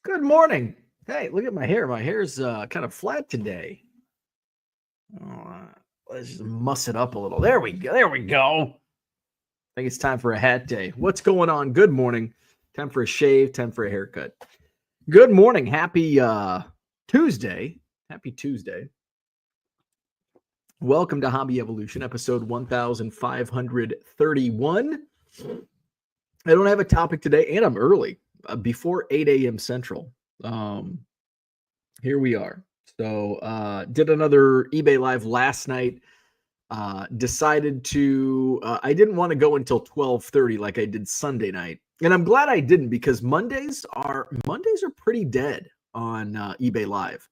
Good morning. Hey, look at my hair. My hair's kind of flat today. Oh, let's just muss it up a little. There we go. There we go. I think it's time for a hat day. What's going on? Good morning. Time for a shave. Time for a haircut. Good morning. Happy Tuesday. Happy Tuesday. Welcome to Hobby Evolution, episode 1531. I don't have a topic today, and I'm early, before 8 a.m. Central. Here we are. So did another eBay live last night. Decided to I didn't want to go until 12:30 like I did Sunday night. And I'm glad I didn't because Mondays are pretty dead on eBay live.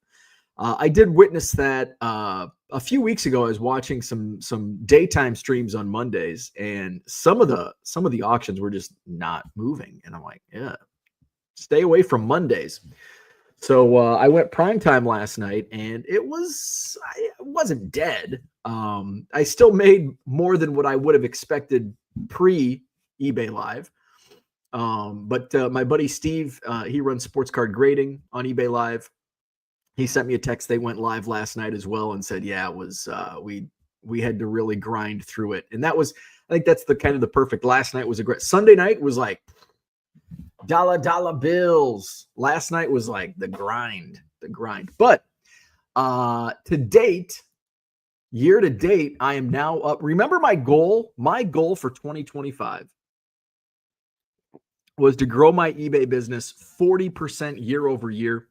I did witness that a few weeks ago. I was watching some daytime streams on Mondays, and some of the auctions were just not moving. And I'm like, yeah, stay away from Mondays. So I went prime time last night, and it wasn't dead. I still made more than what I would have expected pre eBay Live. But my buddy Steve, he runs sports card grading on eBay Live. He sent me a text. They went live last night as well, and said, "Yeah, it was we had to really grind through it." And I think that's the kind of the perfect. Last night was a great. Sunday night was like dollar bills. Last night was like the grind. But to date, year to date, I am now up. Remember my goal? My goal for 2025 was to grow my eBay business 40% year over year.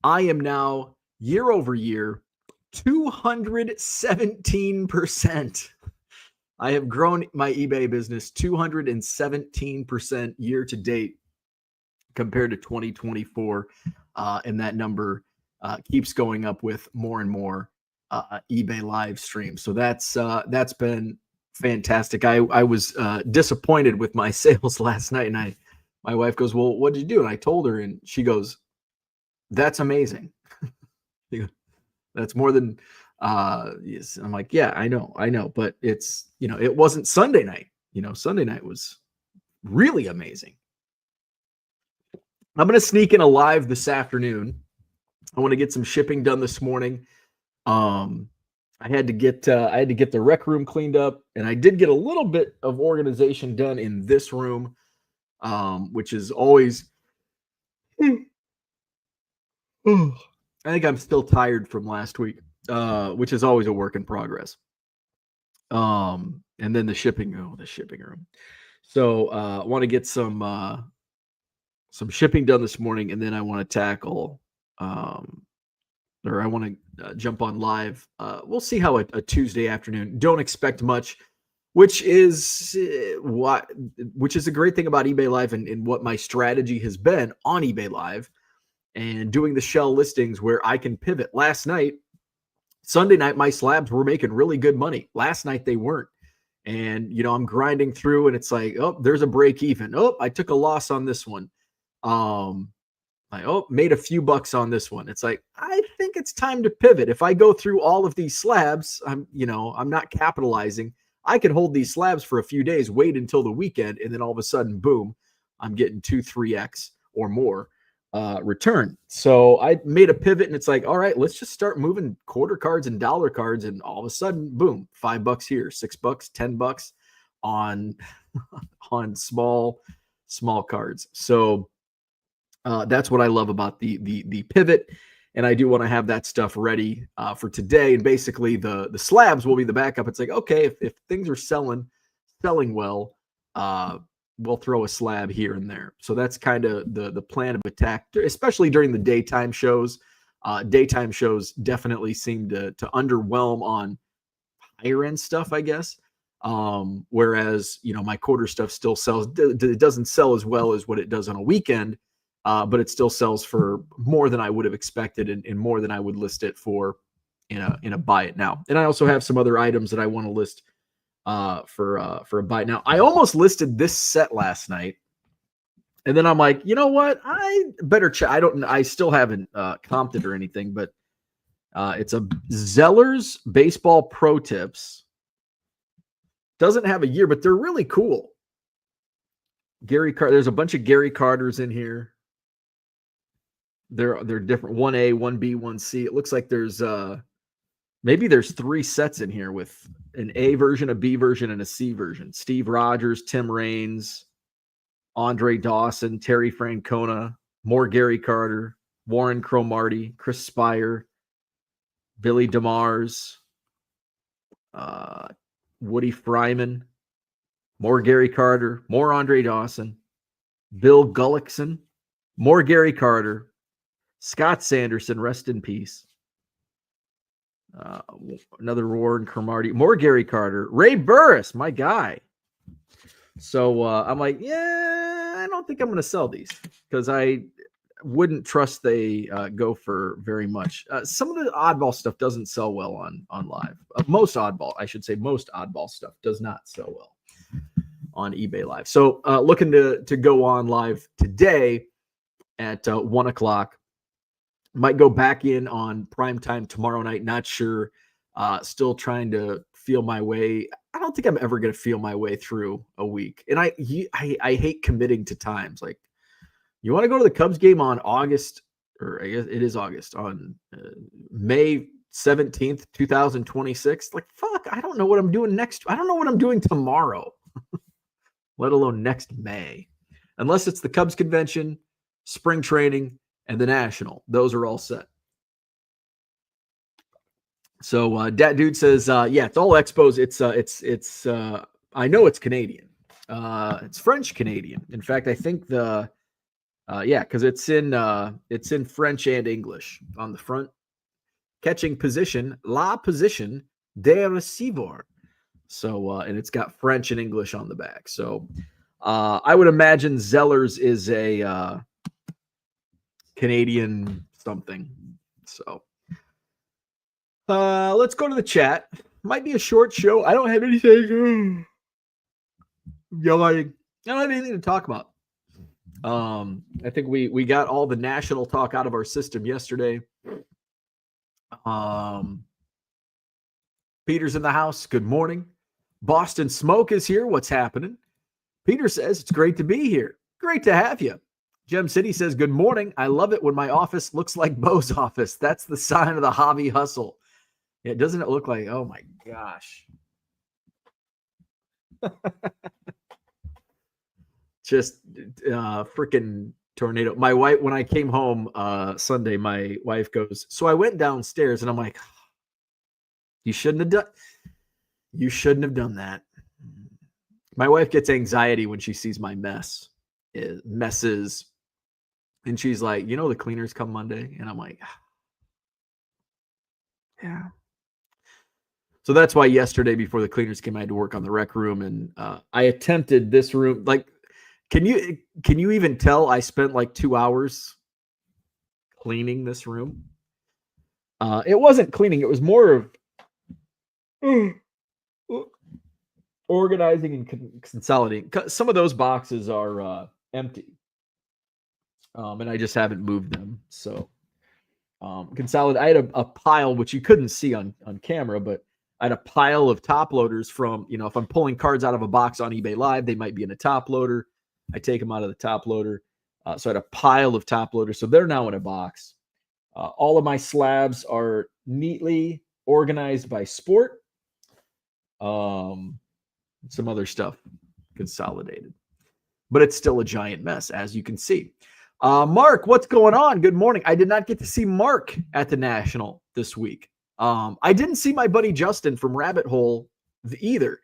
I am now year over year 217%. I have grown my eBay business 217% year to date compared to 2024. And that number keeps going up with more and more eBay live streams. So that's been fantastic. I was disappointed with my sales last night, and my wife goes, "Well, what did you do?" And I told her, and she goes, "That's amazing." That's more than yes. I'm like, yeah, I know, but it's, it wasn't Sunday night. Sunday night was really amazing. I'm going to sneak in a live this afternoon. I want to get some shipping done this morning. I had to get the rec room cleaned up, and I did get a little bit of organization done in this room, which is always. I think I'm still tired from last week, which is always a work in progress. And then the shipping room. So I want to get some shipping done this morning, and then I want to tackle, or I want to jump on live. We'll see how a Tuesday afternoon. Don't expect much, which is a great thing about eBay Live, and what my strategy has been on eBay Live and doing the shell listings where I can pivot. Last night, Sunday night, my slabs were making really good money. Last night they weren't. And, I'm grinding through, and it's like, oh, there's a break even. Oh, I took a loss on this one. Made a few bucks on this one. It's like, I think it's time to pivot. If I go through all of these slabs, I'm not capitalizing. I could hold these slabs for a few days, wait until the weekend, and then all of a sudden, boom, I'm getting 2-3x or more return. So I made a pivot, and it's like, all right, let's just start moving quarter cards and dollar cards, and all of a sudden, boom, $5 here, $6, $10 on on small cards. So that's what I love about the pivot, and I do want to have that stuff ready for today. And basically, the slabs will be the backup. It's like, okay, if things are selling well, we'll throw a slab here and there. So that's kind of the plan of attack, especially during the daytime shows. Daytime shows definitely seem to underwhelm on higher end stuff, I guess. Whereas, my quarter stuff still sells. It doesn't sell as well as what it does on a weekend, but it still sells for more than I would have expected, and more than I would list it for in a buy it now. And I also have some other items that I want to list for a buy now. I almost listed this set last night, and then I'm like, you know what? I better check. I still haven't comped it or anything, but it's a Zeller's Baseball Pro Tips. Doesn't have a year, but they're really cool. There's a bunch of Gary Carters in here. They're different. 1A, 1B, 1C. It looks like there's maybe there's 3 sets in here with an A version, a B version, and a C version. Steve Rogers, Tim Raines, Andre Dawson, Terry Francona, more Gary Carter, Warren Cromartie, Chris Spire, Billy DeMars, Woody Fryman, more Gary Carter, more Andre Dawson, Bill Gullickson, more Gary Carter, Scott Sanderson, rest in peace. Another Warren Cromartie, more Gary Carter, Ray Burris, my guy. So I'm like, yeah, I don't think I'm going to sell these because I wouldn't trust they go for very much. Some of the oddball stuff doesn't sell well on live. Most oddball stuff does not sell well on eBay Live. So looking to go on live today at 1 o'clock. Might go back in on primetime tomorrow night. Not sure. Still trying to feel my way. I don't think I'm ever going to feel my way through a week. And I hate committing to times. Like, you want to go to the Cubs game on August, or I guess it is August, on May 17th, 2026. Like, fuck, I don't know what I'm doing next. I don't know what I'm doing tomorrow, let alone next May. Unless it's the Cubs convention, spring training, and the National. Those are all set. So Dat Dude says, yeah, it's all Expos. It's I know it's Canadian. It's French Canadian. In fact, I think because it's in French and English on the front. Catching position, la position de receiver. So and it's got French and English on the back. So I would imagine Zellers is a Canadian something. So let's go to the chat. Might be a short show. I don't have anything. I don't have anything to talk about. I think we got all the national talk out of our system yesterday. Peter's in the house. Good morning. Boston Smoke is here. What's happening? Peter says it's great to be here. Great to have you. Gem City says, good morning. I love it when my office looks like Bo's office. That's the sign of the hobby hustle. Yeah, doesn't it look like, oh my gosh. Just freaking tornado. My wife, when I came home Sunday, my wife goes, so I went downstairs and I'm like, you shouldn't have done that. My wife gets anxiety when she sees my messes. And she's like, the cleaners come Monday. And I'm like, yeah. So that's why yesterday before the cleaners came, I had to work on the rec room. And I attempted this room. Like, can you even tell I spent like 2 hours cleaning this room? It wasn't cleaning. It was more of organizing and consolidating. Some of those boxes are empty. And I just haven't moved them. So consolidate. I had a pile, which you couldn't see on camera, but I had a pile of top loaders from, if I'm pulling cards out of a box on eBay Live, they might be in a top loader. I take them out of the top loader. So I had a pile of top loaders. So they're now in a box. All of my slabs are neatly organized by sport. Some other stuff consolidated. But it's still a giant mess, as you can see. Mark, what's going on? Good morning. I did not get to see Mark at the National this week. I didn't see my buddy Justin from Rabbit Hole either.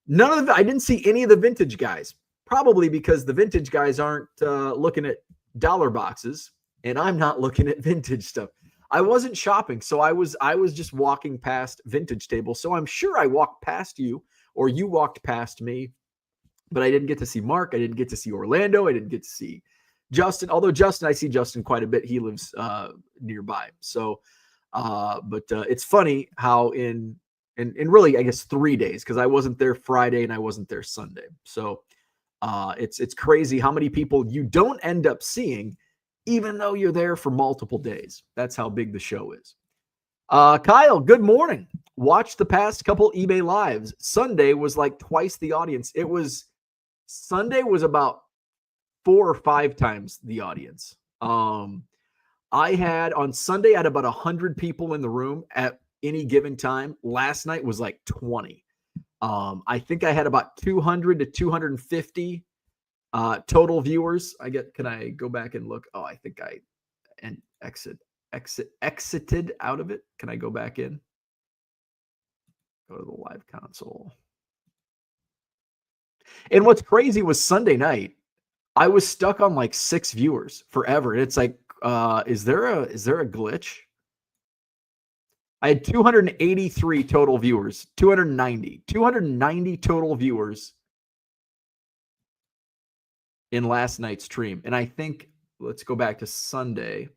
I didn't see any of the vintage guys, probably because the vintage guys aren't looking at dollar boxes and I'm not looking at vintage stuff. I wasn't shopping, so I was just walking past vintage tables. So I'm sure I walked past you or you walked past me, but I didn't get to see Mark. I didn't get to see Orlando. I didn't get to see Justin, although I see Justin quite a bit. He lives nearby. So, but it's funny how in really, I guess 3 days, because I wasn't there Friday and I wasn't there Sunday. So it's crazy how many people you don't end up seeing, even though you're there for multiple days. That's how big the show is. Kyle, good morning. Watched the past couple eBay Lives. Sunday was like twice the audience. Sunday was about 4 or 5 times the audience. I had on Sunday, I had about 100 people in the room at any given time. Last night was like 20. I think I had about 200 to 250 total viewers. Can I go back and look? Oh, I think I exited out of it. Can I go back in? Go to the live console. And what's crazy was Sunday night, I was stuck on like 6 viewers forever. And it's like, is there a glitch? I had 283 total viewers, 290 total viewers in last night's stream. And I think, let's go back to Sunday.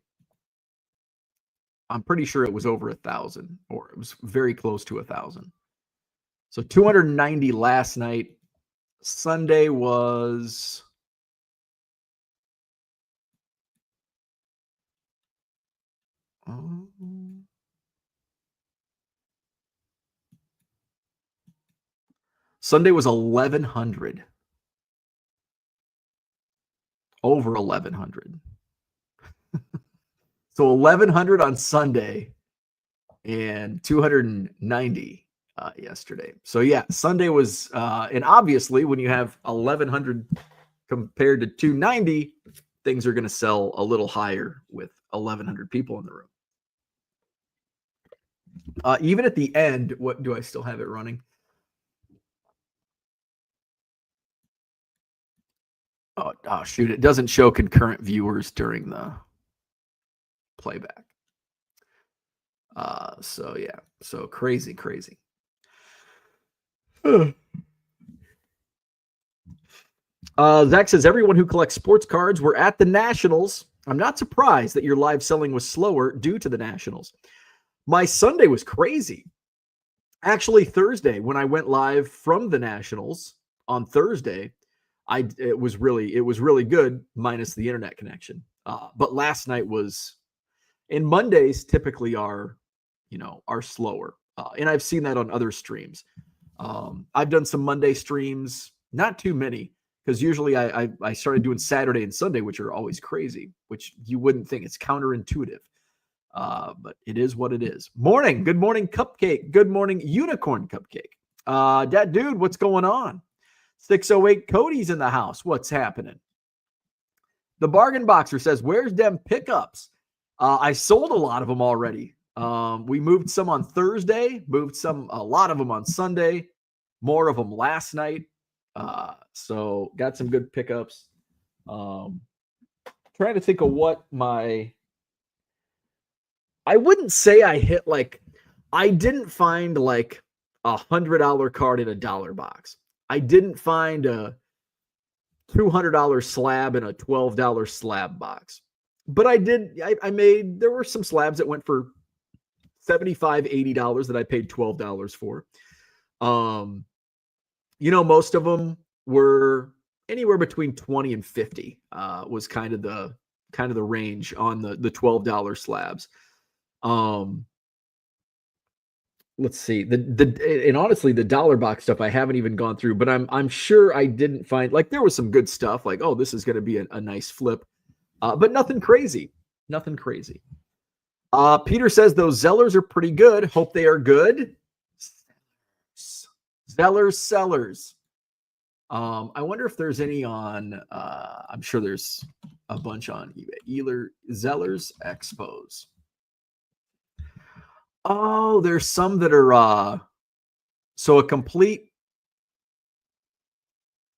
I'm pretty sure it was over 1,000, or it was very close to 1,000. So 290 last night. Sunday was Sunday was 1,100. Over 1,100. So 1,100 on Sunday and 290 yesterday. So yeah, Sunday was, and obviously when you have 1,100 compared to 290, things are going to sell a little higher with 1,100 people in the room. Even at the end, what do I still have it running? Oh, shoot. It doesn't show concurrent viewers during the playback. So yeah. So crazy. Zach says, everyone who collects sports cards were at the Nationals. I'm not surprised that your live selling was slower due to the Nationals. My Sunday was crazy. Actually, Thursday, when I went live from the Nationals on Thursday, it was really good, minus the internet connection. But last night was, and Mondays typically are slower. And I've seen that on other streams. I've done some Monday streams, not too many, because usually I started doing Saturday and Sunday, which are always crazy, which you wouldn't think. It's counterintuitive. But it is what it is. Morning. Good morning, Cupcake. Good morning, Unicorn Cupcake. That dude, what's going on? 608 Cody's in the house. What's happening? The Bargain Boxer says, where's them pickups? I sold a lot of them already. We moved some on Thursday, a lot of them on Sunday, more of them last night. So got some good pickups. Trying to think of what I wouldn't say I hit I didn't find like $100 card in a $1 box. I didn't find a $200 slab in a $12 slab box. But there were some slabs that went for $75, $80 that I paid $12 for. Most of them were anywhere between 20 and 50 was kind of the range on the $12 slabs. Let's see, and honestly, the $1 box stuff I haven't even gone through, but I'm sure I didn't find, there was some good stuff, like, oh, this is going to be a nice flip, but nothing crazy. Peter says those Zellers are pretty good. Hope they are good. Sellers. I wonder if there's any on, I'm sure there's a bunch on eBay. Zellers Expos. Oh, there's some that are, so a complete,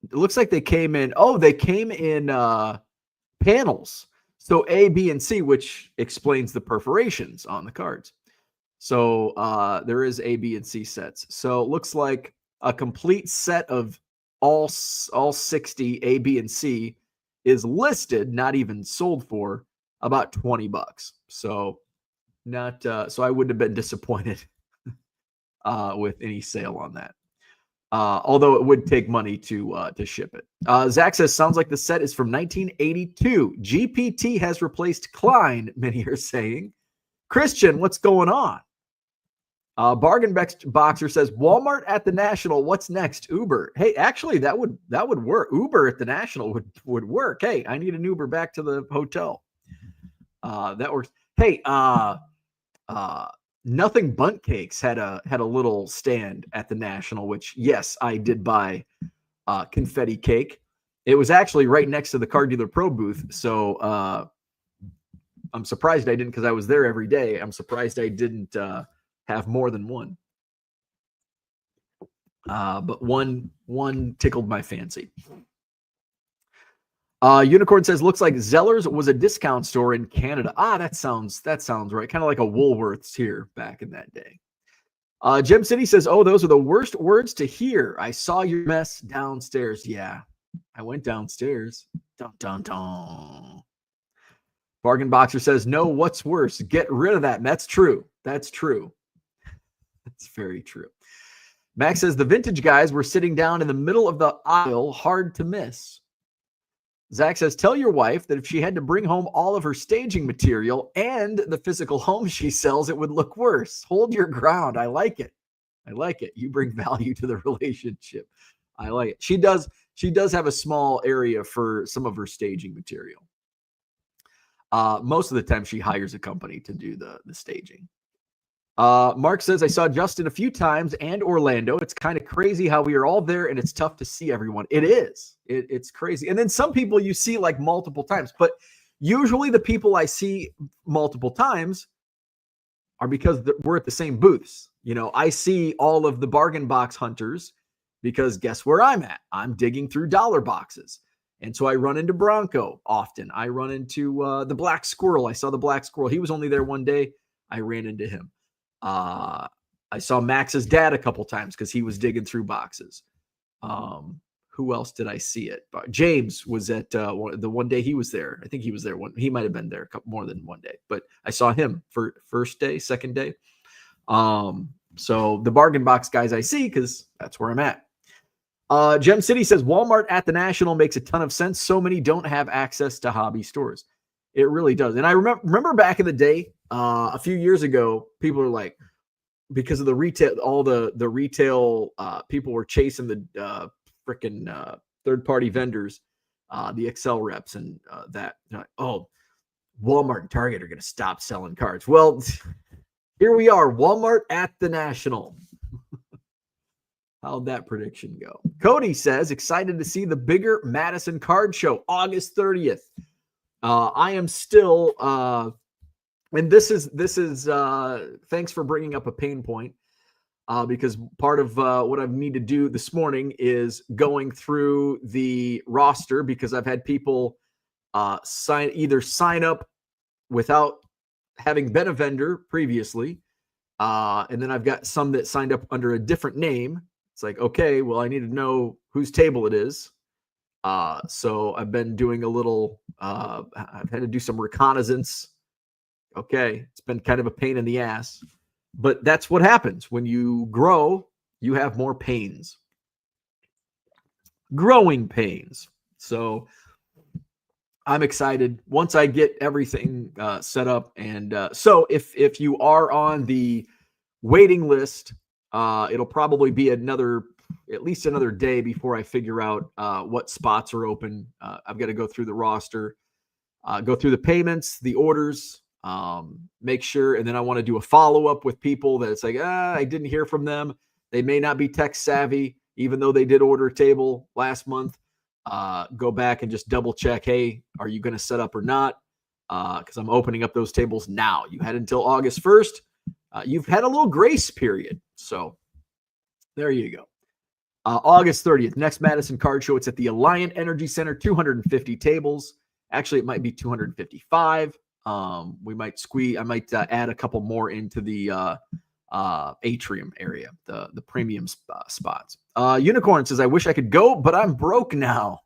it looks like they came in panels. So A, B, and C, which explains the perforations on the cards. So there is A, B, and C sets. So it looks like a complete set of all 60 A, B, and C is listed, not even sold, for about $20. So so I wouldn't have been disappointed with any sale on that. Although it would take money to ship it. Zach says, sounds like the set is from 1982. GPT has replaced Klein, many are saying. Christian, what's going on? Bargain Boxer says, Walmart at the National. What's next? Uber. Hey, actually, that would work. Uber at the National would work. Hey, I need an Uber back to the hotel. That works. Hey, Nothing Bunt Cakes had a little stand at the National, which yes, I did buy confetti cake. It was actually right next to the Car Dealer Pro booth, so I'm surprised I didn't, because I was there every day. I'm surprised I didn't have more than one. But one tickled my fancy. Unicorn says, looks like Zeller's was a discount store in Canada. That sounds right. Kind of like a Woolworths here back in that day. Gem City says, oh, those are the worst words to hear. I saw your mess downstairs. Yeah, I went downstairs. Dun, dun, dun. Bargain Boxer says, no, what's worse? Get rid of that. That's true. That's true. That's very true. Max says, the vintage guys were sitting down in the middle of the aisle. Hard to miss. Zach says, tell your wife that if she had to bring home all of her staging material and the physical home she sells, it would look worse. Hold your ground. I like it. I like it. You bring value to the relationship. I like it. She does have a small area for some of her staging material. Most of the time she hires a company to do the staging. Mark says, I saw Justin a few times and Orlando. It's kind of crazy how we are all there and it's tough to see everyone. It is. It's crazy. And then some people you see like multiple times, but usually the people I see multiple times are because we're at the same booths. You know, I see all of the bargain box hunters because guess where I'm at? I'm digging through dollar boxes. And so I run into Bronco often. I run into the Black Squirrel. I saw the Black Squirrel. He was only there one day. I ran into him. I saw Max's dad a couple times because he was digging through boxes. Who else did I see it? James was at the one day he was there. I think he was there he might have been there a couple more than one day, but I saw him for first day, second day. So the bargain box guys I see because that's where I'm at. Gem City says Walmart at the National makes a ton of sense. So many don't have access to hobby stores. It really does. And I remember back in the day, a few years ago, people were like, because of the retail, all the retail people were chasing the freaking third-party vendors, the Excel reps and that. Like, oh, Walmart and Target are going to stop selling cards. Well, here we are, Walmart at the National. How'd that prediction go? Cody says, excited to see the bigger Madison card show, August 30th. I am still, and this is thanks for bringing up a pain point, because part of what I need to do this morning is going through the roster because I've had people sign up without having been a vendor previously, and then I've got some that signed up under a different name. It's like, okay, well, I need to know whose table it is. So I've been doing a little, I've had to do some reconnaissance. Okay. It's been kind of a pain in the ass, but that's what happens when you grow, you have more pains, growing pains. So I'm excited once I get everything set up. And so if you are on the waiting list, it'll probably be at least another day before I figure out what spots are open. I've got to go through the roster, go through the payments, the orders, make sure. And then I want to do a follow-up with people that it's like, I didn't hear from them. They may not be tech savvy, even though they did order a table last month. Go back and just double check. Hey, are you going to set up or not? Because I'm opening up those tables now. You had until August 1st. You've had a little grace period. So there you go. August 30th, next Madison Card Show. It's at the Alliant Energy Center, 250 tables. Actually, it might be 255. I might add a couple more into the atrium area, the premium spots. Unicorn says, I wish I could go, but I'm broke now.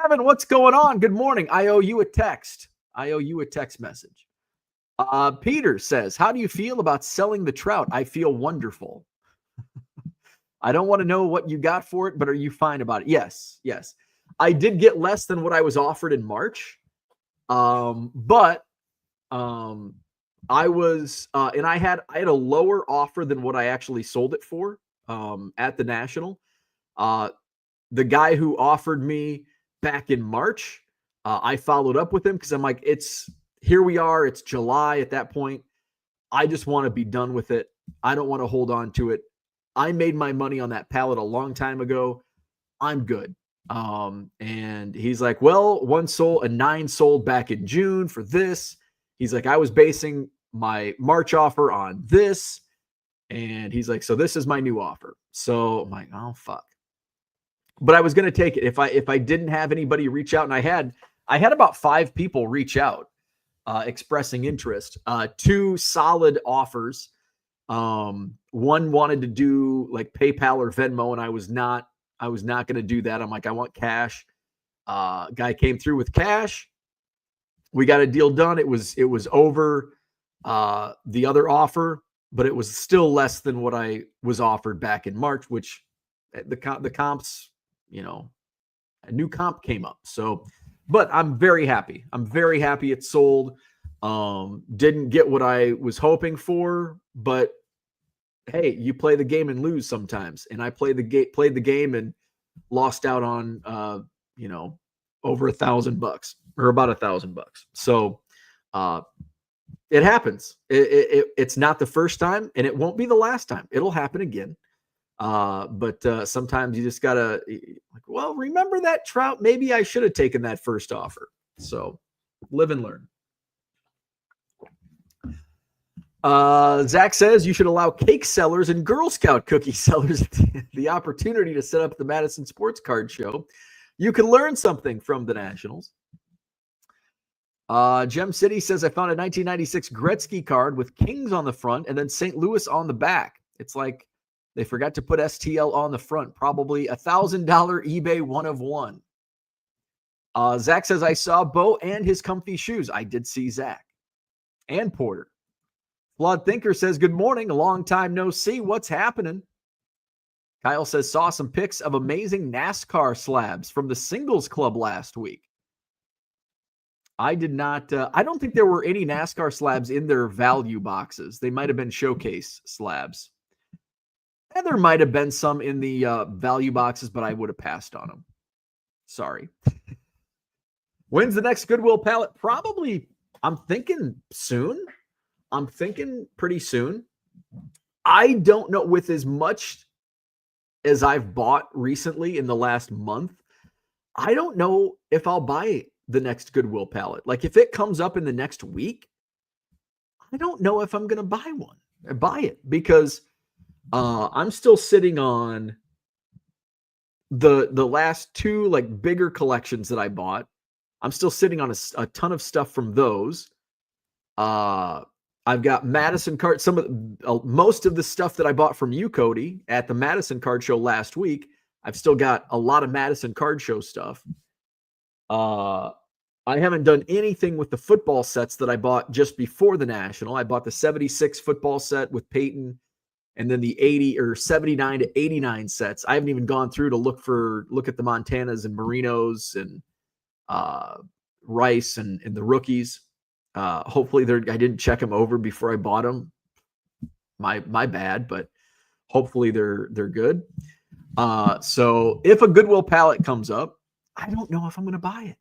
Kevin, what's going on? Good morning. I owe you a text message. Peter says, how do you feel about selling the trout? I feel wonderful. I don't want to know what you got for it, but are you fine about it? Yes. I did get less than what I was offered in March. But I was, and I had a lower offer than what I actually sold it for, at the National. The guy who offered me back in March, I followed up with him because I'm like, here we are. It's July at that point. I just want to be done with it. I don't want to hold on to it. I made my money on that pallet a long time ago. I'm good. And he's like, well, 9 sold back in June for this. He's like, I was basing my March offer on this. And he's like, so this is my new offer. So I'm like, oh, fuck. But I was going to take it if I didn't have anybody reach out. And I had about 5 people reach out expressing interest. 2 solid offers. One wanted to do like PayPal or Venmo, and I was not going to do that. I'm like, I want cash. Guy came through with cash. We got a deal done. It was over the other offer, but it was still less than what I was offered back in March, which the comps, a new comp came up. So, but I'm very happy. I'm very happy it sold. Didn't get what I was hoping for, but hey, you play the game and lose sometimes. And I played the game and lost out on, over $1,000 or about $1,000. So, it happens. It's not the first time, and it won't be the last time. It'll happen again. But sometimes you just gotta remember that Trout. Maybe I should have taken that first offer. So live and learn. Zach says you should allow cake sellers and Girl Scout cookie sellers the opportunity to set up the Madison Sports Card Show. You can learn something from the Nationals. Gem City says I found a 1996 Gretzky card with Kings on the front and then St. Louis on the back. It's like they forgot to put STL on the front. Probably $1,000 eBay 1 of 1. Zach says I saw Bo and his comfy shoes. I did see Zach and Porter. Flawed Thinker says good morning. A long time no see. What's happening? Kyle says saw some pics of amazing NASCAR slabs from the Singles Club last week. I did not. I don't think there were any NASCAR slabs in their value boxes. They might have been showcase slabs. And there might have been some in the value boxes, but I would have passed on them. Sorry. When's the next Goodwill pallet? Probably, I'm thinking soon. I'm thinking pretty soon. I don't know, with as much as I've bought recently in the last month, I don't know if I'll buy the next Goodwill pallet. Like if it comes up in the next week, I don't know if I'm going to buy it because I'm still sitting on the last 2 like bigger collections that I bought. I'm still sitting on a ton of stuff from those. I've got Madison card. Most of the stuff that I bought from you, Cody, at the Madison Card Show last week. I've still got a lot of Madison Card Show stuff. I haven't done anything with the football sets that I bought just before the National. I bought the 76 football set with Peyton, and then the 80 or 79 to 89 sets. I haven't even gone through to look at the Montanas and Marinos and Rice and the rookies. Hopefully I didn't check them over before I bought them. My bad, but hopefully they're good. So if a Goodwill pallet comes up, I don't know if I'm going to buy it,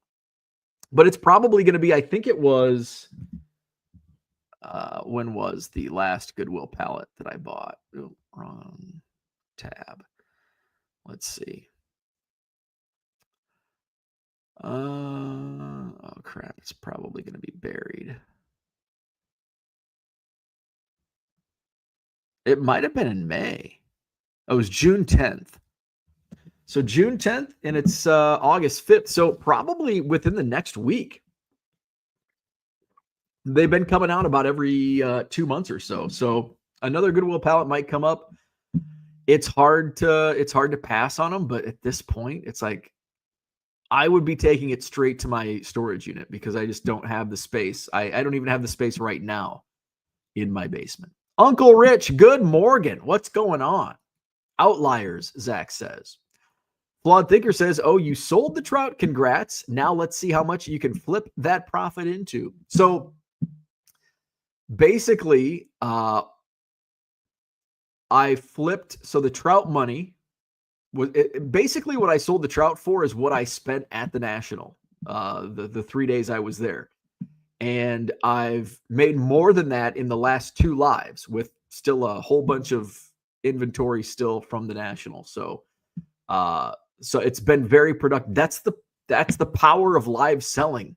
but it's probably going to be, I think it was, when was the last Goodwill pallet that I bought? Ooh, wrong tab. Let's see. Oh crap, it's probably going to be buried. It might have been in May. It was June 10th. So June 10th, and it's August 5th. So probably within the next week. They've been coming out about every 2 months or so. So another Goodwill pallet might come up. It's hard to pass on them, but at this point, it's like I would be taking it straight to my storage unit because I just don't have the space. I don't even have the space right now in my basement. Uncle Rich, good morning. What's going on? Outliers, Zach says. Flawed Thinker says, oh, you sold the Trout. Congrats. Now let's see how much you can flip that profit into. So basically, I flipped. So the Trout money was basically what I sold the Trout for is what I spent at the National, the 3 days I was there. And I've made more than that in the last 2 lives with still a whole bunch of inventory still from the National. So it's been very productive. That's the power of live selling.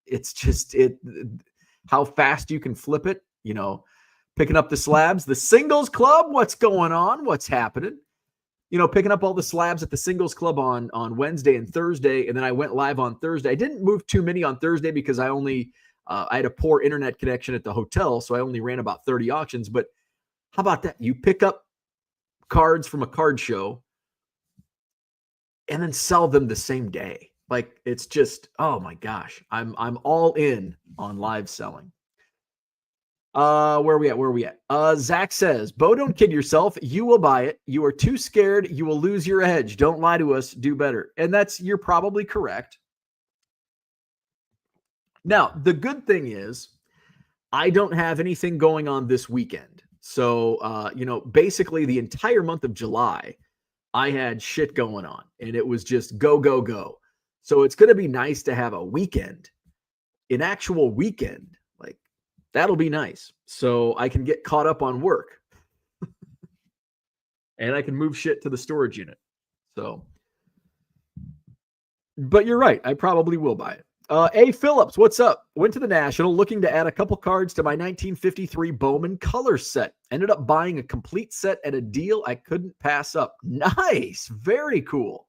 It's just how fast you can flip it, picking up the slabs, the singles club, what's going on? What's happening? Picking up all the slabs at the singles club on Wednesday and Thursday. And then I went live on Thursday. I didn't move too many on Thursday because I had a poor internet connection at the hotel. So I only ran about 30 auctions. But how about that? You pick up cards from a card show and then sell them the same day. Like, it's just, oh my gosh, I'm all in on live selling. Where are we at? Zach says, Bo, don't kid yourself. You will buy it. You are too scared. You will lose your edge. Don't lie to us. Do better. And you're probably correct. Now, the good thing is I don't have anything going on this weekend. So, basically the entire month of July, I had shit going on and it was just go, go, go. So it's going to be nice to have a weekend, an actual weekend. Like, that'll be nice. So I can get caught up on work and I can move shit to the storage unit. So, but you're right. I probably will buy it. A. Phillips, what's up? Went to the National looking to add a couple cards to my 1953 Bowman color set. Ended up buying a complete set at a deal I couldn't pass up. Nice. Very cool.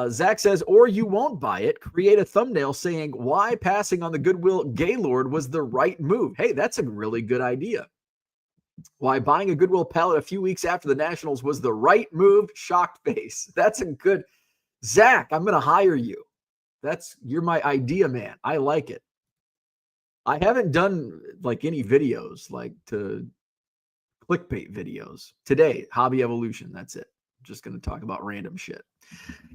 Zach says, or you won't buy it. Create a thumbnail saying why passing on the Goodwill Gaylord was the right move. Hey, that's a really good idea. Why buying a Goodwill pallet a few weeks after the Nationals was the right move. Shocked face. That's a good. Zach, I'm going to hire you. You're my idea man. I like it. I haven't done like any videos like to clickbait videos today. Hobby Evolution. That's it. I'm just going to talk about random shit.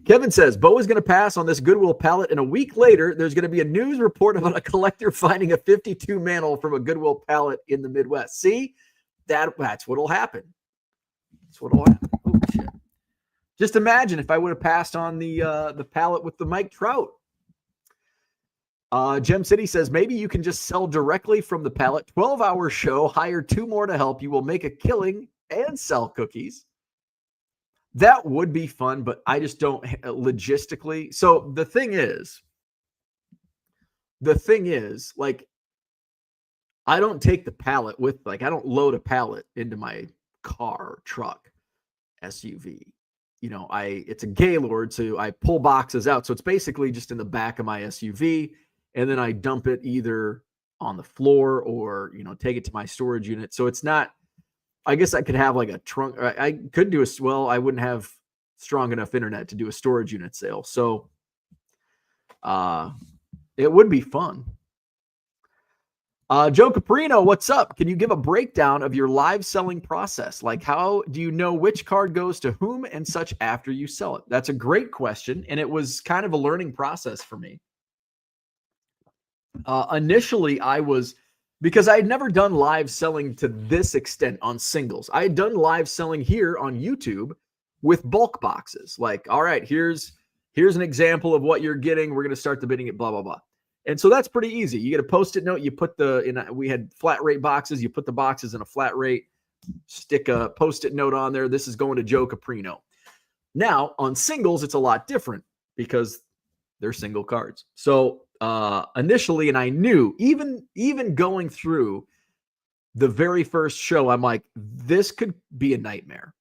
Kevin says, Bo is going to pass on this Goodwill pallet, and a week later, there's going to be a news report about a collector finding a 52 mantle from a Goodwill pallet in the Midwest. See, that's what'll happen. That's what'll happen. Oh shit! Just imagine if I would have passed on the pallet with the Mike Trout. Gem City says, maybe you can just sell directly from the pallet. 12-hour show. Hire 2 more to help. You will make a killing and sell cookies. That would be fun, but I just don't logistically. So the thing is, like, I don't take the pallet with, like, I don't load a pallet into my car, truck, SUV. It's a Gaylord, so I pull boxes out. So it's basically just in the back of my SUV, and then I dump it either on the floor or, take it to my storage unit. So it's not. I guess I could have like a trunk. I could do I wouldn't have strong enough internet to do a storage unit sale. So it would be fun. Joe Caprino, what's up? Can you give a breakdown of your live selling process? Like, how do you know which card goes to whom and such after you sell it? That's a great question. And it was kind of a learning process for me. Initially, because I had never done live selling to this extent on singles. I had done live selling here on YouTube with bulk boxes. Like, all right, here's an example of what you're getting. We're going to start the bidding at blah, blah, blah. And so that's pretty easy. You get a Post-it note. You put we had flat rate boxes. You put the boxes in a flat rate, stick a Post-it note on there. This is going to Joe Caprino. Now on singles, it's a lot different because they're single cards. So initially, and I knew even going through the very first show, I'm like, this could be a nightmare,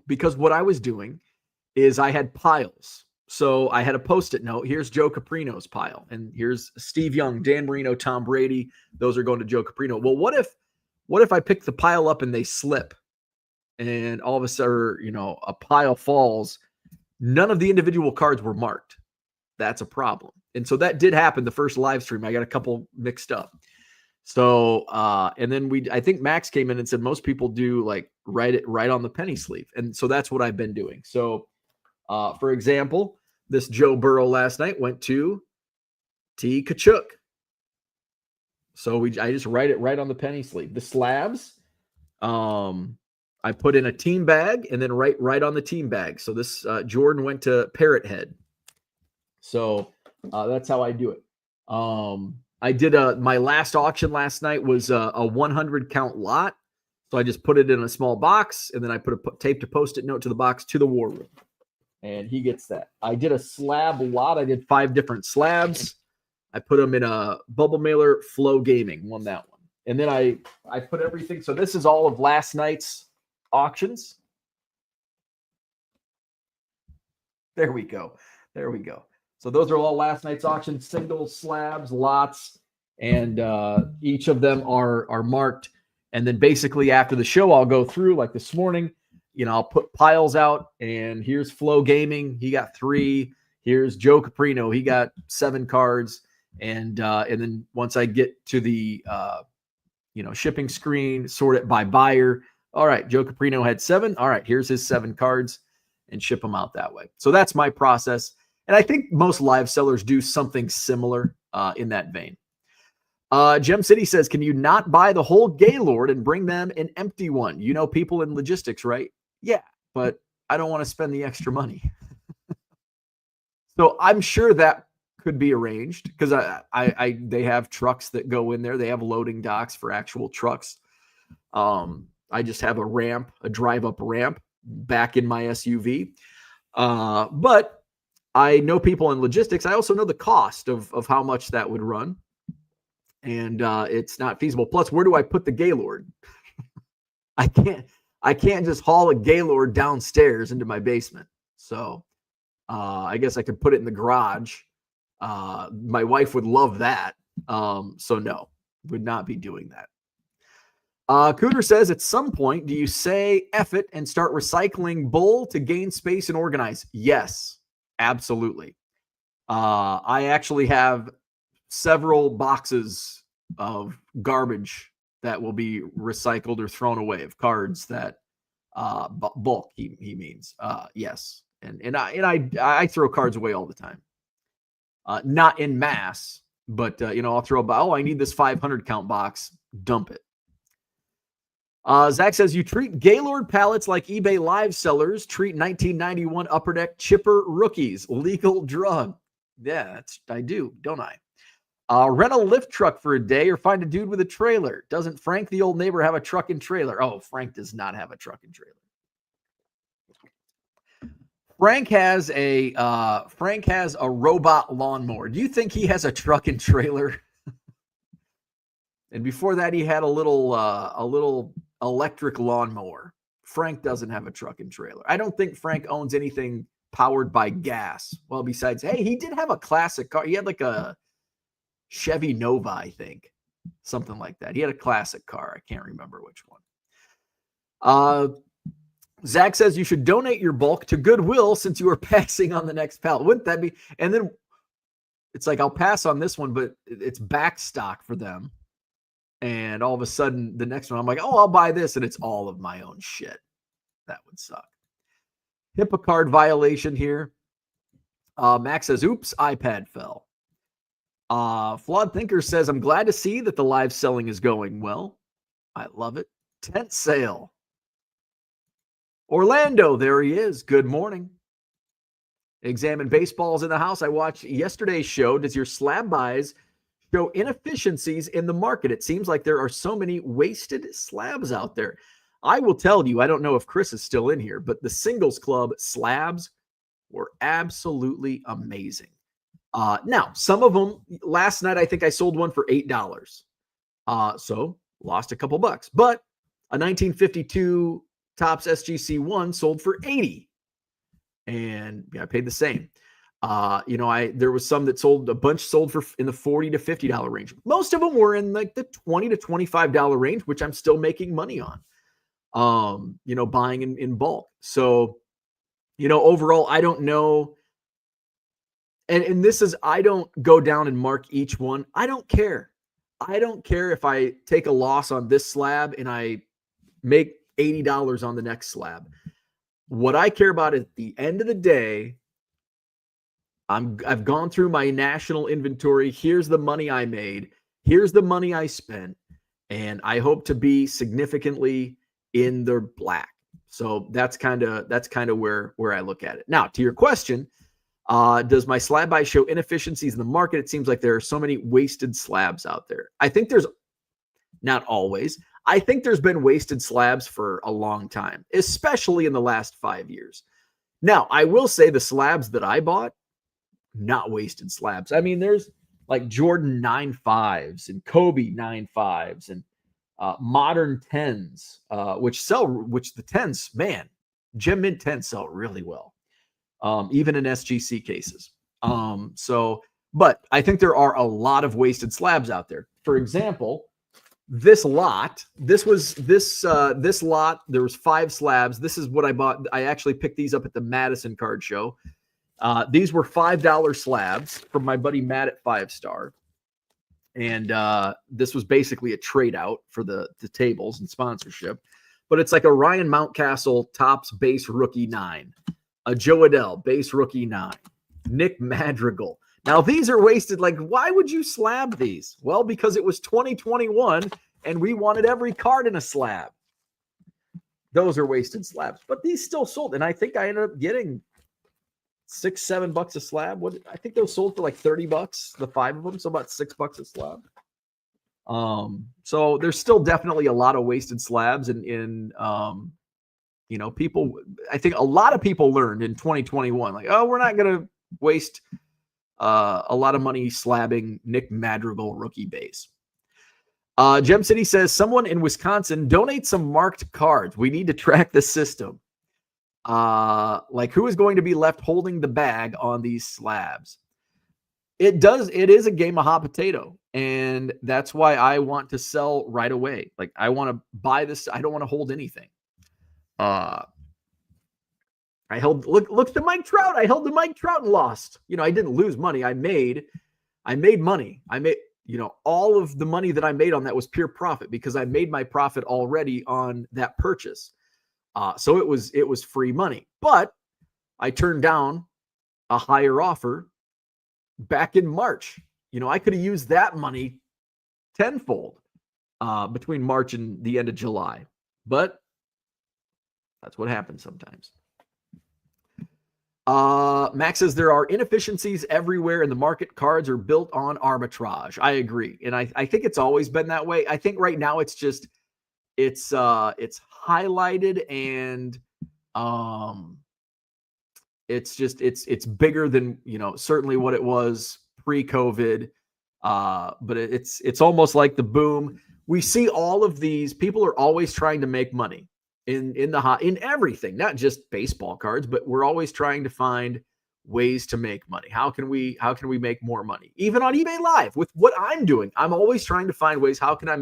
because what I was doing is I had piles. So I had a Post-it note. Here's Joe Caprino's pile, and here's Steve Young, Dan Marino, Tom Brady. Those are going to Joe Caprino. Well, what if I pick the pile up and they slip, and all of a sudden, a pile falls? None of the individual cards were marked. That's a problem. And so that did happen the first live stream. I got a couple mixed up. So, and then I think Max came in and said most people do like write it right on the penny sleeve. And so that's what I've been doing. So, for example, this Joe Burrow last night went to T. Kachuk. So I just write it right on the penny sleeve. The slabs, I put in a team bag and then right on the team bag. So this Jordan went to Parrot Head. So that's how I do it. I did my last auction last night was a 100 count lot. So I just put it in a small box, and then I put a taped a Post-it note to the box to the war room. And he gets that. I did a slab lot. I did 5 different slabs. I put them in a bubble mailer. Flow Gaming won that one. And then I put everything. So this is all of last night's auctions. There we go. There we go. So those are all last night's auctions, singles, slabs, lots, and each of them are marked. And then basically after the show, I'll go through, like this morning, I'll put piles out, and here's Flow Gaming. He got 3. Here's Joe Caprino. He got 7 cards. And then once I get to the, shipping screen, sort it by buyer. All right, Joe Caprino had 7. All right, here's his 7 cards, and ship them out that way. So that's my process. And I think most live sellers do something similar in that vein. Gem City says, can you not buy the whole Gaylord and bring them an empty one? You know people in logistics, right? Yeah, but I don't want to spend the extra money. So I'm sure that could be arranged, because they have trucks that go in there. They have loading docks for actual trucks. I just have a drive-up ramp back in my SUV. But I know people in logistics. I also know the cost of how much that would run. And it's not feasible. Plus, where do I put the Gaylord? I can't just haul a Gaylord downstairs into my basement. So I guess I could put it in the garage. My wife would love that. So no, would not be doing that. Cooter says, at some point, do you say F it and start recycling bull to gain space and organize? Yes, absolutely. I actually have several boxes of garbage that will be recycled or thrown away, of cards that bulk he means. Yes. And I throw cards away all the time. Not in mass, but I'll throw about, I need this 500 count box, dump it. Zach says, you treat Gaylord pallets like eBay live sellers treat 1991 Upper Deck chipper rookies. Legal drug. Yeah, I do, don't I? Rent a lift truck for a day or find a dude with a trailer. Doesn't Frank, the old neighbor, have a truck and trailer? Oh, Frank does not have a truck and trailer. Frank has a robot lawnmower. Do you think he has a truck and trailer? And before that, he had a little electric lawnmower. Frank doesn't have a truck and trailer. I don't think Frank owns anything powered by gas. Well, besides, hey, he did have a classic car. He had like a Chevy Nova, I think. Something like that. He had a classic car. I can't remember which one. Zach says you should donate your bulk to Goodwill since you are passing on the next pallet. Wouldn't that be? And then it's like, I'll pass on this one, but it's back stock for them. And all of a sudden, the next one, I'm like, oh, I'll buy this. And it's all of my own shit. That would suck. HIPAA card violation here. Max says, oops, iPad fell. Flawed Thinker says, I'm glad to see that the live selling is going well. I love it. Tent sale. Orlando, there he is. Good morning. Examine Baseball's in the house. I watched yesterday's show. Does your slab buys show inefficiencies in the market? It seems like there are so many wasted slabs out there. I will tell you, I don't know if Chris is still in here, but the Singles Club slabs were absolutely amazing. Now, some of them, last night, I think I sold one for $8. So lost a couple bucks. But a 1952 Topps SGC1 sold for $80. And I paid the same. There was some that sold, a bunch sold for in the $40 to $50 range. Most of them were in like the $20 to $25 range, which I'm still making money on. Buying in bulk. So, overall, I don't know. And this is, I don't go down and mark each one. I don't care. I don't care if I take a loss on this slab and I make $80 on the next slab. What I care about at the end of the day, I've gone through my national inventory. Here's the money I made. Here's the money I spent. And I hope to be significantly in the black. So that's kind of where I look at it. Now, to your question, Does my slab buy show inefficiencies in the market? It seems like there are so many wasted slabs out there. I think there's not always. I think there's been wasted slabs for a long time, especially in the last 5 years. Now, I will say the slabs that I bought, not wasted slabs. I mean, there's like Jordan 9.5s and Kobe 9.5s and modern 10s, which the 10s, man, Gem Mint 10s sell really well, even in SGC cases. But I think there are a lot of wasted slabs out there. For example, this lot, this lot, there was 5 slabs. This is what I bought. I actually picked these up at the Madison Card Show. These were $5 slabs from my buddy Matt at 5 Star. And this was basically a trade out for the tables and sponsorship. But it's like a Ryan Mountcastle Topps base rookie 9, a Joe Adell base rookie 9, Nick Madrigal. Now, these are wasted. Like, why would you slab these? Well, because it was 2021 and we wanted every card in a slab. Those are wasted slabs, but these still sold. And I think I ended up getting $6-7 a slab. I think those sold for like $30, the 5 of them, so about $6 a slab. So there's still definitely a lot of wasted slabs, and people. I think a lot of people learned in 2021, like, oh, we're not gonna waste a lot of money slabbing Nick Madrigal rookie base. Gem City says someone in Wisconsin donate some marked cards. We need to track the system. Like, who is going to be left holding the bag on these slabs? It is a game of hot potato, and that's why I want to sell right away. Like, I want to buy this. I don't want to hold anything. I held look to Mike Trout. I held the Mike Trout and lost. I didn't lose money. I made money. I made, all of the money that I made on that was pure profit because I made my profit already on that purchase. So it was free money, but I turned down a higher offer back in March. I could have used that money tenfold between March and the end of July, but that's what happens sometimes. Max says there are inefficiencies everywhere in the market. Cards are built on arbitrage. I agree. And I think it's always been that way. I think right now it's highlighted and it's bigger than, certainly what it was pre-COVID. But it's almost like the boom. We see all of these people are always trying to make money in everything, not just baseball cards, but we're always trying to find ways to make money. How can we make more money? Even on eBay Live with what I'm doing, I'm always trying to find ways. How can I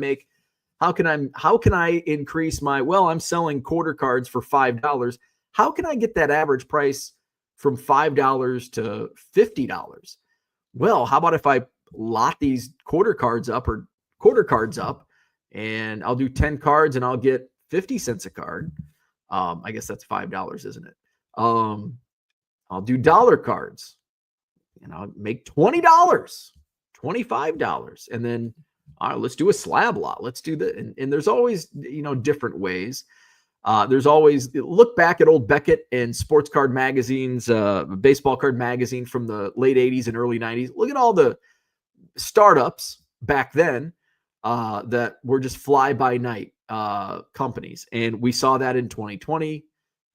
increase my, I'm selling quarter cards for $5. How can I get that average price from $5 to $50? Well, how about if I lot these quarter cards up and I'll do 10 cards and I'll get 50 cents a card. I guess that's $5, isn't it? I'll do dollar cards and I'll make $20, $25. And then let's do a slab lot. Let's do that. And there's always, different ways. There's always, look back at old Beckett and sports card magazines, baseball card magazine from the late 80s and early 90s. Look at all the startups back then that were just fly-by-night companies. And we saw that in 2020.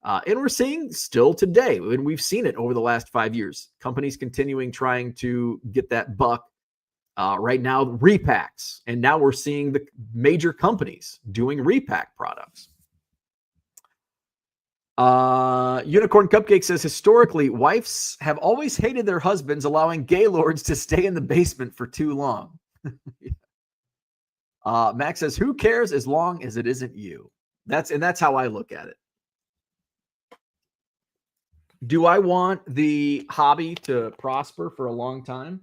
And we're seeing still today, and we've seen it over the last 5 years, companies continuing trying to get that buck. Right now, repacks. And now we're seeing the major companies doing repack products. Unicorn Cupcake says, historically, wives have always hated their husbands allowing gaylords to stay in the basement for too long. Max says, who cares as long as it isn't you? That's how I look at it. Do I want the hobby to prosper for a long time?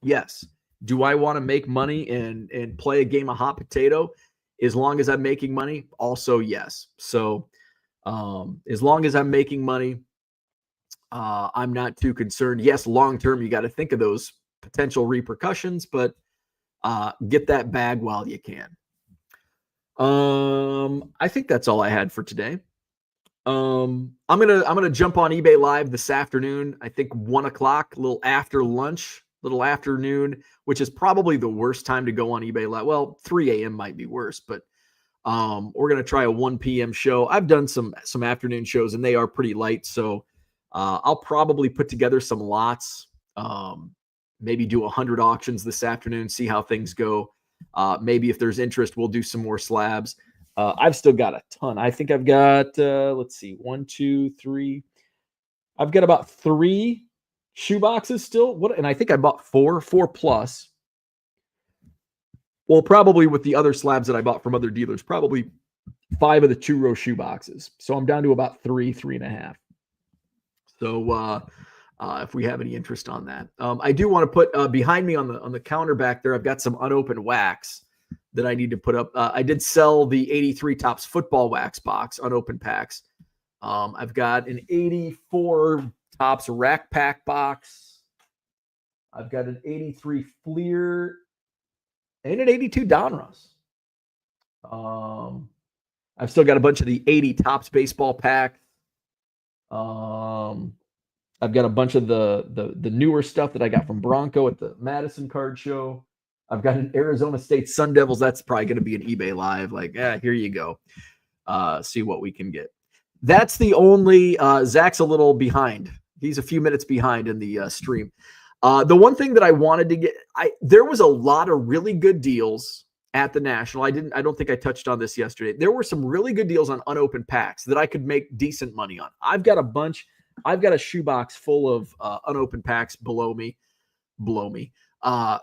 Yes. Do I want to make money and play a game of hot potato as long as I'm making money? Also, yes. So as long as I'm making money, I'm not too concerned. Yes, long term, you got to think of those potential repercussions, but get that bag while you can. I think that's all I had for today. I'm gonna jump on eBay Live this afternoon. I think 1 o'clock, a little after lunch, little afternoon, which is probably the worst time to go on eBay Live. Well, 3 a.m. might be worse, but we're gonna try a 1 p.m. show. I've done some afternoon shows and they are pretty light, so I'll probably put together some lots. Maybe do 100 auctions this afternoon, see how things go. Maybe if there's interest, we'll do some more slabs. I've still got a ton. I think I've got, let's see, 1, 2, 3. I've got about 3 shoe boxes still. What? And I think I bought 4 plus. Well, probably with the other slabs that I bought from other dealers, probably 5 of the 2-row shoe boxes. So I'm down to about 3.5. So if we have any interest on that, I do want to put behind me on the counter back there. I've got some unopened wax that I need to put up. I did sell the 83 Topps football wax box, unopened packs. I've got an 84 Topps rack pack box. I've got an 83 Fleer and an 82 Donruss. I've still got a bunch of the 80 Topps baseball packs. I've got a bunch of the newer stuff that I got from Bronco at the Madison Card Show. I've got an Arizona State Sun Devils. That's probably going to be an eBay Live. Like, here you go. See what we can get. That's the only Zach's a little behind. He's a few minutes behind in the stream. The one thing that I wanted to get, there was a lot of really good deals at the National. I don't think I touched on this yesterday. There were some really good deals on unopened packs that I could make decent money on. I've got a bunch. I've got a shoebox full of unopened packs below me. And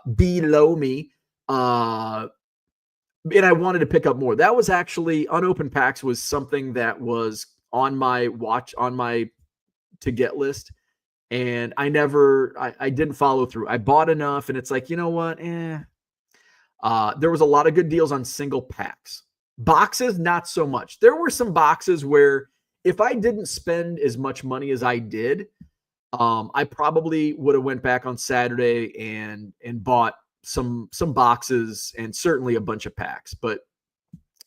I wanted to pick up more. That was actually, unopened packs was something that was on my to get list. And I didn't follow through. I bought enough and it's like, you know what? There was a lot of good deals on single packs. Boxes, not so much. There were some boxes where if I didn't spend as much money as I did, I probably would have went back on Saturday and bought some boxes and certainly a bunch of packs. But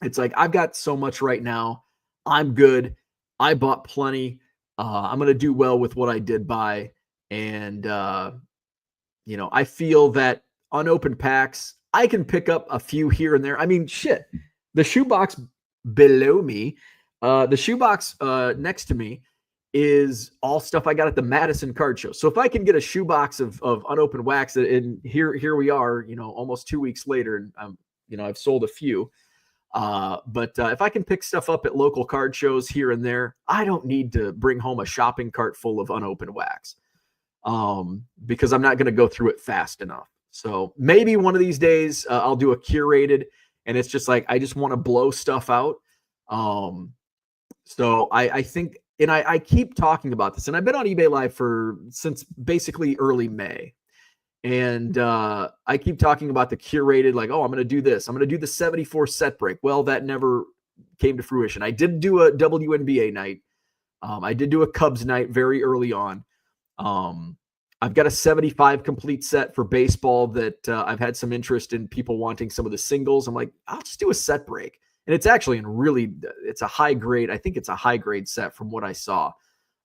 it's like, I've got so much right now. I'm good. I bought plenty. I'm going to do well with what I did buy. And, I feel that unopened packs, I can pick up a few here and there. I mean, shit, the shoebox below me, the shoebox next to me is all stuff I got at the Madison Card Show. So if I can get a shoebox of unopened wax, and here we are, almost 2 weeks later, and I've sold a few. But if I can pick stuff up at local card shows here and there, I don't need to bring home a shopping cart full of unopened wax, because I'm not going to go through it fast enough. So maybe one of these days I'll do a curated, and it's just like I just want to blow stuff out. So I think. And I keep talking about this, and I've been on eBay Live since basically early May. And I keep talking about the curated, like, I'm going to do this. I'm going to do the 74 set break. Well, that never came to fruition. I did do a WNBA night. I did do a Cubs night very early on. I've got a 75 complete set for baseball that I've had some interest in people wanting some of the singles. I'm like, I'll just do a set break. And it's actually it's a high grade. I think it's a high grade set from what I saw.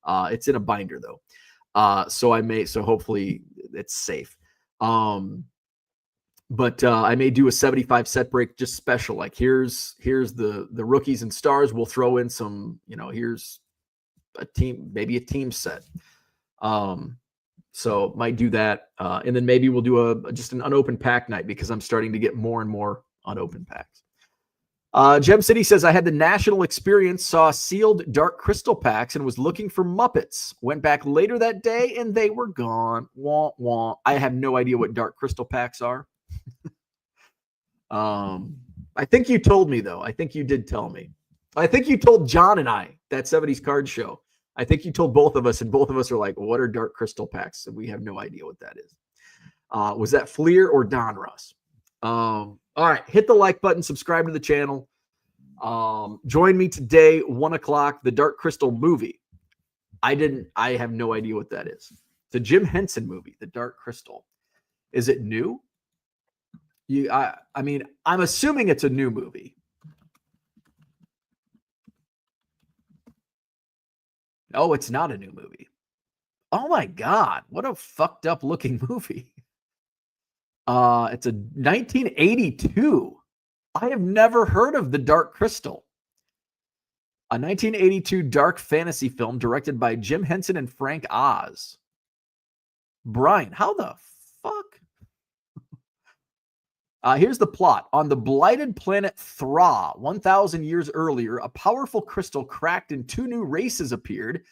It's in a binder though. So hopefully it's safe. But I may do a 75 set break, just special. Like here's the rookies and stars. We'll throw in some, here's a team, maybe a team set. So might do that. And then maybe we'll do just an unopened pack night, because I'm starting to get more and more unopened packs. Gem City says, I had the National experience, saw sealed Dark Crystal packs and was looking for Muppets. Went back later that day and they were gone. Wah, wah. I have no idea what Dark Crystal packs are. I think you told me, though. I think you did tell me. I think you told John and I, that 70s card show. I think you told both of us, and both of us are like, what are Dark Crystal packs? And we have no idea what that is. Was that Fleer or Donruss? All right, hit the like button, subscribe to the channel. Join me today, 1 o'clock, the Dark Crystal movie. I have no idea what that is. It's a Jim Henson movie, The Dark Crystal. Is it new? I mean, I'm assuming it's a new movie. Oh, it's not a new movie. Oh my God, what a fucked up looking movie. It's a 1982. I have never heard of The Dark Crystal. A 1982 dark fantasy film directed by Jim Henson and Frank Oz. Brian, how the fuck? Here's the plot. On the blighted planet Thra, 1,000 years earlier, a powerful crystal cracked and two new races appeared.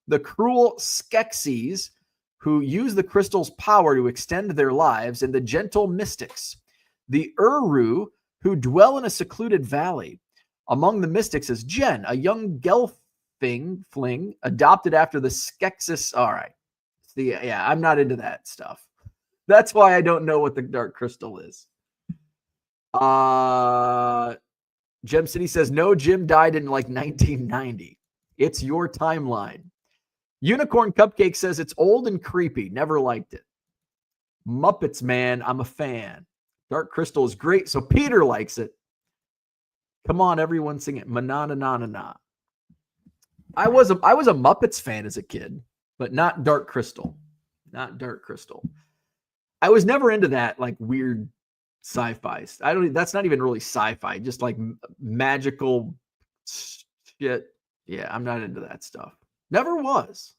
The cruel Skeksis, who use the crystal's power to extend their lives, and the gentle mystics. The Uru, who dwell in a secluded valley. Among the mystics is Jen, a young gelfling adopted after the Skeksis. All right. Yeah, I'm not into that stuff. That's why I don't know what the Dark Crystal is. Gem City says, no, Jim died in like 1990. It's your timeline. Unicorn Cupcake says it's old and creepy. Never liked it. Muppets, man, I'm a fan. Dark Crystal is great, so Peter likes it. Come on, everyone, sing it. Ma-na-na-na-na-na. I was a Muppets fan as a kid, but not Dark Crystal. Not Dark Crystal. I was never into that like weird sci-fi. That's not even really sci-fi, just like magical shit. Yeah, I'm not into that stuff. Never was.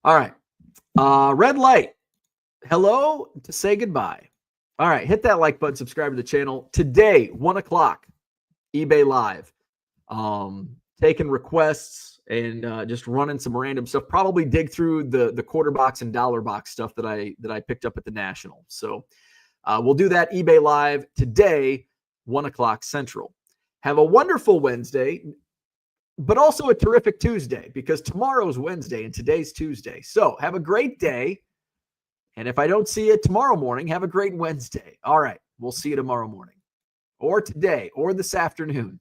All right. Red light. Hello to say goodbye. All right. Hit that like button, subscribe to the channel. Today, 1 o'clock, eBay Live. Taking requests and just running some random stuff. Probably dig through the quarter box and dollar box stuff that I picked up at the National. So we'll do that eBay Live today, 1 o'clock Central. Have a wonderful Wednesday, but also a terrific Tuesday, because tomorrow's Wednesday and today's Tuesday. So have a great day. And if I don't see you tomorrow morning, have a great Wednesday. All right. We'll see you tomorrow morning or today or this afternoon.